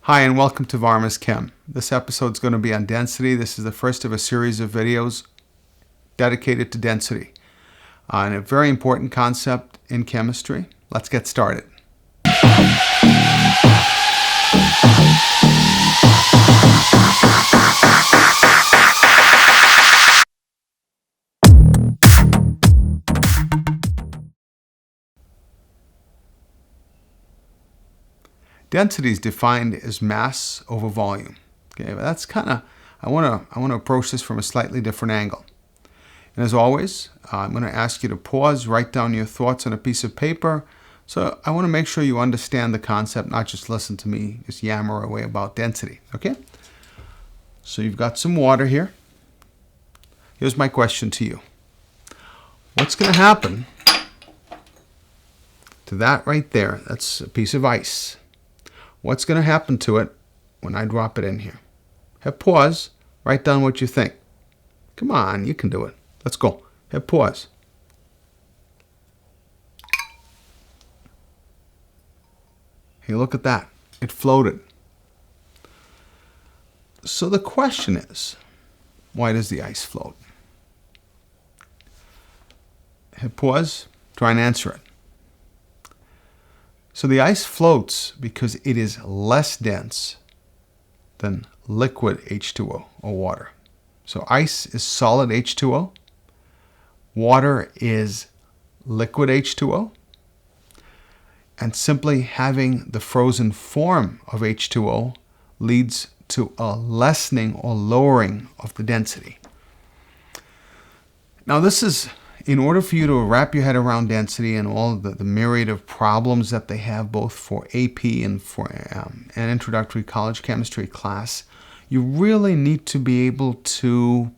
Hi and welcome to Varmus Chem. This episode is going to be on density. This is the first of a series of videos dedicated to density. And a very important concept in chemistry. Let's get started. Density is defined as mass over volume. Okay, but that's kind of, I want to approach this from a slightly different angle. And as always, I'm going to ask you to pause, write down your thoughts on a piece of paper. So I want to make sure you understand the concept, not just listen to me just yammer away about density. Okay? So you've got some water here. Here's my question to you. What's going to happen to that right there? That's a piece of ice. What's going to happen to it when I drop it in here? Hit pause. Write down what you think. Come on, you can do it. Let's go. Hit pause. Hey, look at that. It floated. So the question is, why does the ice float? Hit pause. Try and answer it. So the ice floats because it is less dense than liquid H2O or water. So ice is solid H2O. Water is liquid H2O. And simply having the frozen form of H2O leads to a lessening or lowering of the density. Now this is, in order for you to wrap your head around density and all the myriad of problems that they have both for AP and for an introductory college chemistry class, you really need to be able to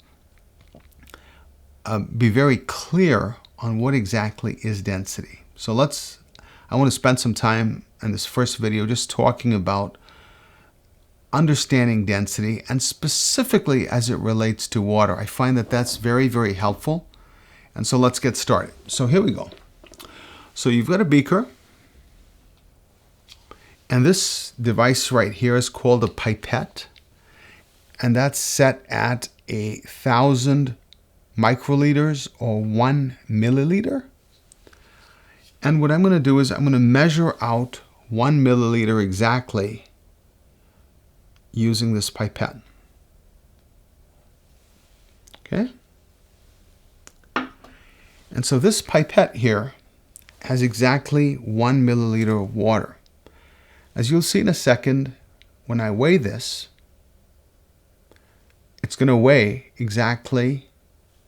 be very clear on what exactly is density. So I want to spend some time in this first video just talking about understanding density and specifically as it relates to water. I find that that's very, very helpful. And so let's get started. So here we go. So you've got a beaker. And this device right here is called a pipette. And that's set at 1,000 microliters or 1 milliliter. And what I'm going to do is I'm going to measure out 1 milliliter exactly using this pipette. Okay? And so this pipette here has exactly 1 milliliter of water. As you'll see in a second, when I weigh this, it's going to weigh exactly,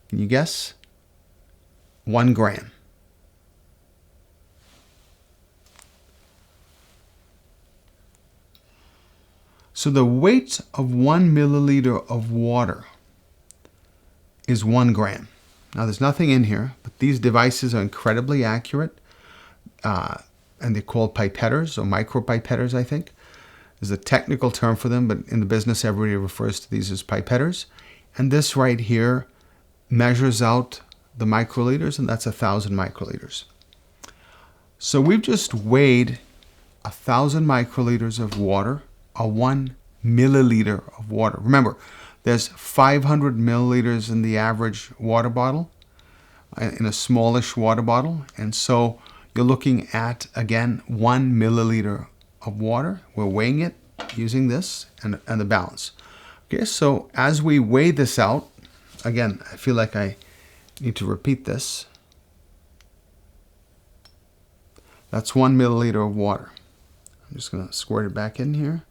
can you guess? 1 gram. So the weight of 1 milliliter of water is 1 gram. Now there's nothing in here, but these devices are incredibly accurate, and they're called pipetters or micropipetters, I think. There's a technical term for them, but in the business everybody refers to these as pipetters. And this right here measures out the microliters, and that's 1,000 microliters. So we've just weighed 1,000 microliters of water, or 1 milliliter of water. Remember, there's 500 milliliters in the average water bottle, in a smallish water bottle. And so you're looking at, again, 1 milliliter of water. We're weighing it using this and the balance. Okay, so as we weigh this out, again, I feel like I need to repeat this. That's 1 milliliter of water. I'm just going to squirt it back in here.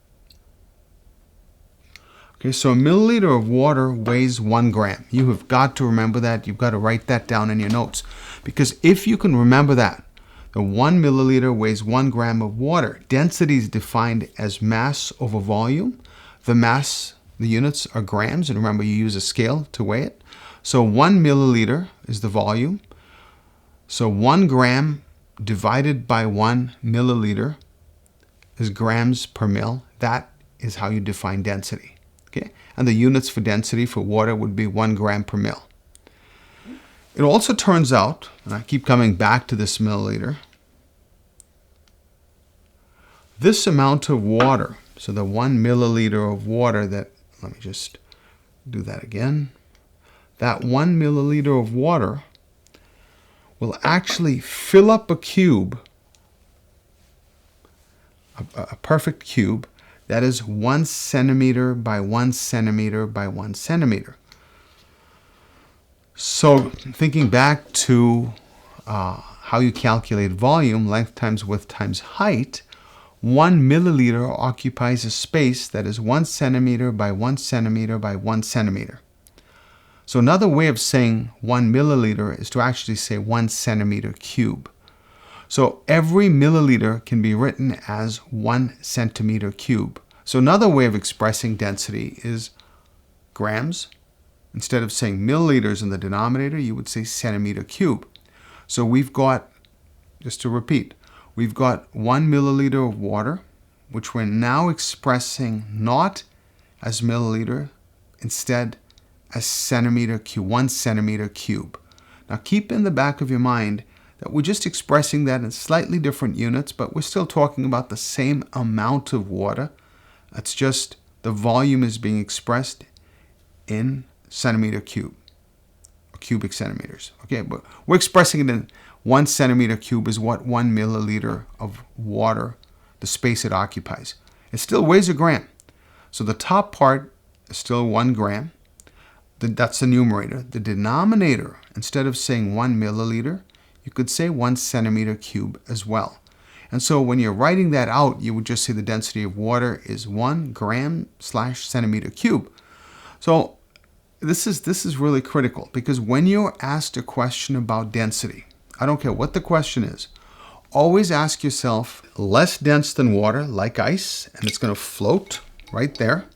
Okay, so a milliliter of water weighs 1 gram. You have got to remember that. You've got to write that down in your notes. Because if you can remember that, the 1 milliliter weighs 1 gram of water. Density is defined as mass over volume. The mass, the units are grams. And remember, you use a scale to weigh it. So 1 milliliter is the volume. So 1 gram divided by 1 milliliter is grams per mil. That is how you define density. Okay? And the units for density for water would be 1 gram per mil. It also turns out, and I keep coming back to this milliliter, this amount of water, So the 1 milliliter of water that, let me just do that again. That 1 milliliter of water will actually fill up a cube, a perfect cube, that is 1 centimeter by 1 centimeter by 1 centimeter. So thinking back to how you calculate volume, length times width times height, 1 milliliter occupies a space that is 1 centimeter by 1 centimeter by 1 centimeter. So another way of saying 1 milliliter is to actually say 1 centimeter cube. So every milliliter can be written as 1 centimeter cube. So another way of expressing density is grams. Instead of saying milliliters in the denominator, you would say centimeter cube. So we've got, just to repeat, we've got 1 milliliter of water, which we're now expressing not as milliliter, instead as centimeter cube, 1 centimeter cube. Now keep in the back of your mind that we're just expressing that in slightly different units, but we're still talking about the same amount of water. It's just the volume is being expressed in centimeter cube, or cubic centimeters. Okay, but we're expressing it in 1 centimeter cube is what 1 milliliter of water, the space it occupies. It still weighs a gram. So the top part is still 1 gram. That's the numerator. The denominator, instead of saying 1 milliliter, you could say 1 centimeter cube as well. And so when you're writing that out, you would just say the density of water is 1 gram / centimeter cube. So this is really critical, because when you're asked a question about density, I don't care what the question is, always ask yourself, less dense than water, like ice, and it's going to float right there,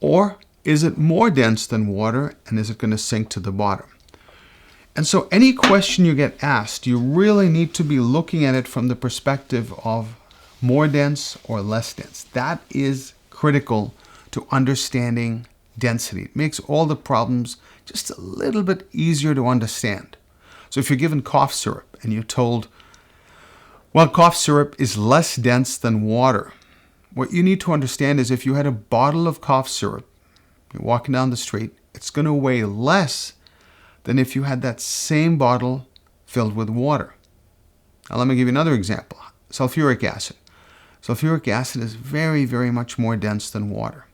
or is it more dense than water, and is it going to sink to the bottom? And so any question you get asked, you really need to be looking at it from the perspective of more dense or less dense. That is critical to understanding density. It makes all the problems just a little bit easier to understand. So if you're given cough syrup and you're told, well, cough syrup is less dense than water, what you need to understand is if you had a bottle of cough syrup, you're walking down the street, it's going to weigh less than if you had that same bottle filled with water. Now let me give you another example. Sulfuric acid. Sulfuric acid is very, very much more dense than water.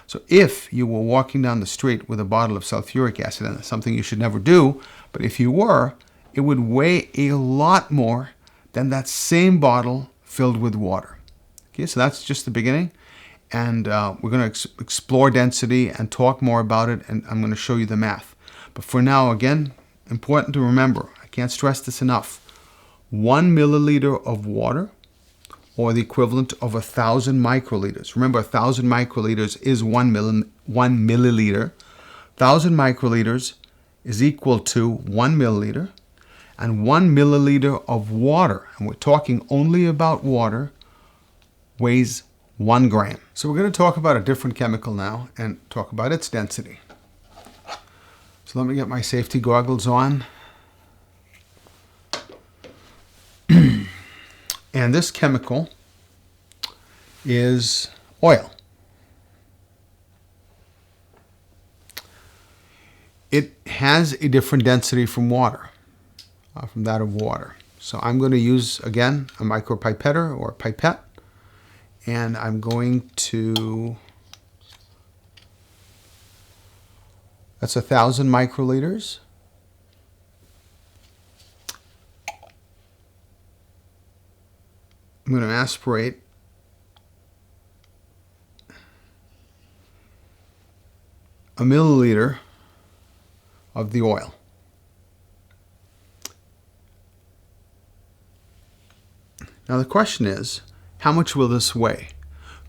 So if you were walking down the street with a bottle of sulfuric acid, and that's something you should never do, but if you were, it would weigh a lot more than that same bottle filled with water. Okay, so that's just the beginning, and we're going to explore density and talk more about it, and I'm going to show you the math. But for now, again, important to remember, I can't stress this enough, 1 milliliter of water, or the equivalent of 1,000 microliters. Remember, 1,000 microliters is 1 milliliter. 1,000 microliters is equal to 1 milliliter, and 1 milliliter of water, and we're talking only about water, weighs 1 gram. So we're going to talk about a different chemical now and talk about its density. So let me get my safety goggles on. And this chemical is oil. It has a different density from water, from that of water. So I'm going to use, again, a micropipetter or a pipette. And I'm going to, that's 1,000 microliters. I'm going to aspirate a milliliter of the oil. Now the question is, how much will this weigh?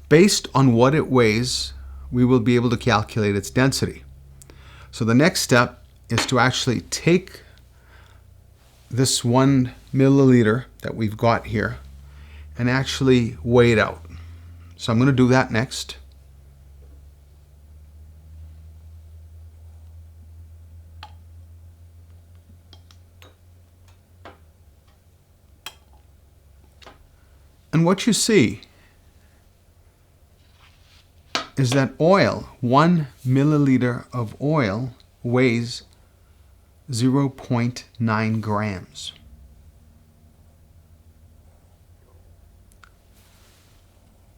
Based on what it weighs, we will be able to calculate its density. So the next step is to actually take this 1 milliliter that we've got here and actually weigh it out. So I'm going to do that next. And what you see is that oil, 1 milliliter of oil, weighs 0.9 grams.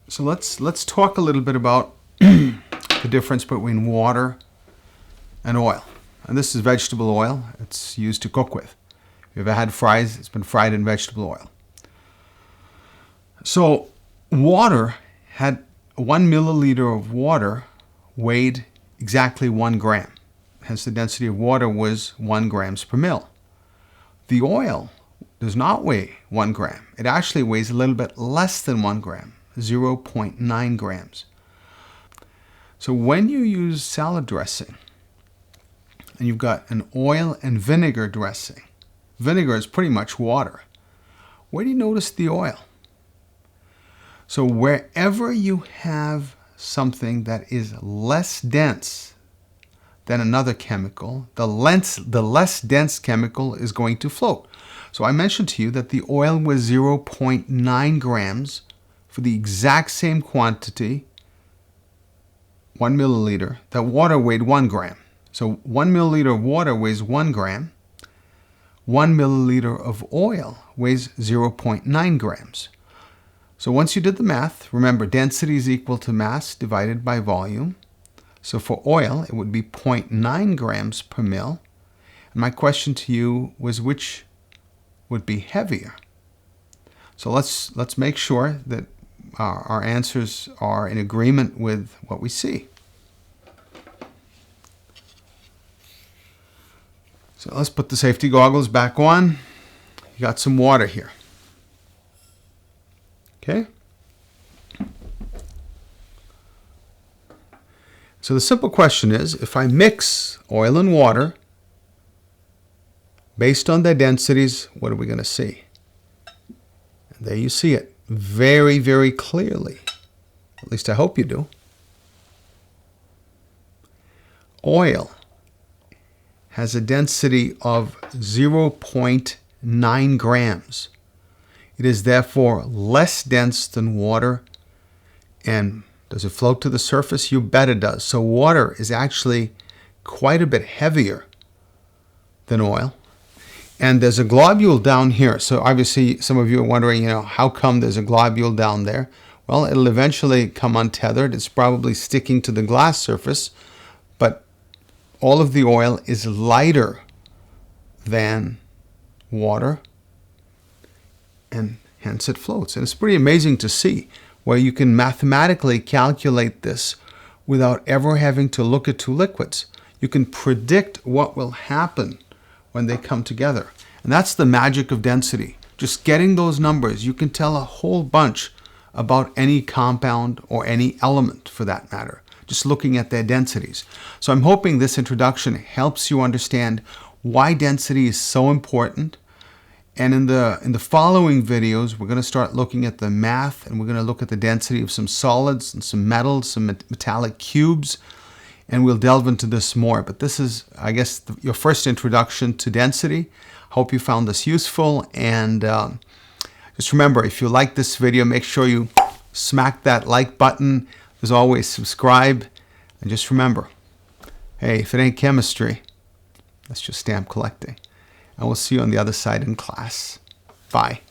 So let's talk a little bit about the difference between water and oil. And this is vegetable oil. It's used to cook with. If you've ever had fries, it's been fried in vegetable oil. So water had 1 milliliter of water weighed exactly 1 gram. Hence the density of water was 1 grams per mil. The oil does not weigh 1 gram. It actually weighs a little bit less than 1 gram, 0.9 grams. So when you use salad dressing, and you've got an oil and vinegar dressing, vinegar is pretty much water. Where do you notice the oil? So wherever you have something that is less dense than another chemical, the less dense chemical is going to float. So I mentioned to you that the oil was 0.9 grams for the exact same quantity, 1 milliliter, that water weighed 1 gram. So 1 milliliter of water weighs 1 gram. 1 milliliter of oil weighs 0.9 grams. So once you did the math, remember density is equal to mass divided by volume. So for oil, it would be 0.9 grams per mil. And my question to you was which would be heavier? So let's make sure that our answers are in agreement with what we see. So let's put the safety goggles back on. You got some water here. Okay? So the simple question is, if I mix oil and water, based on their densities, what are we going to see? And there you see it very, very clearly. At least I hope you do. Oil has a density of 0.9 grams. It is therefore less dense than water. And does it float to the surface? You bet it does. So water is actually quite a bit heavier than oil. And there's a globule down here. So obviously some of you are wondering, how come there's a globule down there? Well, it'll eventually come untethered. It's probably sticking to the glass surface, but all of the oil is lighter than water, and hence it floats. And it's pretty amazing to see where you can mathematically calculate this without ever having to look at two liquids. You can predict what will happen when they come together. And that's the magic of density. Just getting those numbers, you can tell a whole bunch about any compound or any element for that matter, just looking at their densities. So I'm hoping this introduction helps you understand why density is so important. And in the following videos, we're going to start looking at the math, and we're going to look at the density of some solids and some metals, some metallic cubes, and we'll delve into this more. But this is, I guess, your first introduction to density. Hope you found this useful, and just remember, if you like this video, make sure you smack that like button. As always, subscribe, and just remember, hey, if it ain't chemistry, that's just stamp collecting. And we'll see you on the other side in class. Bye.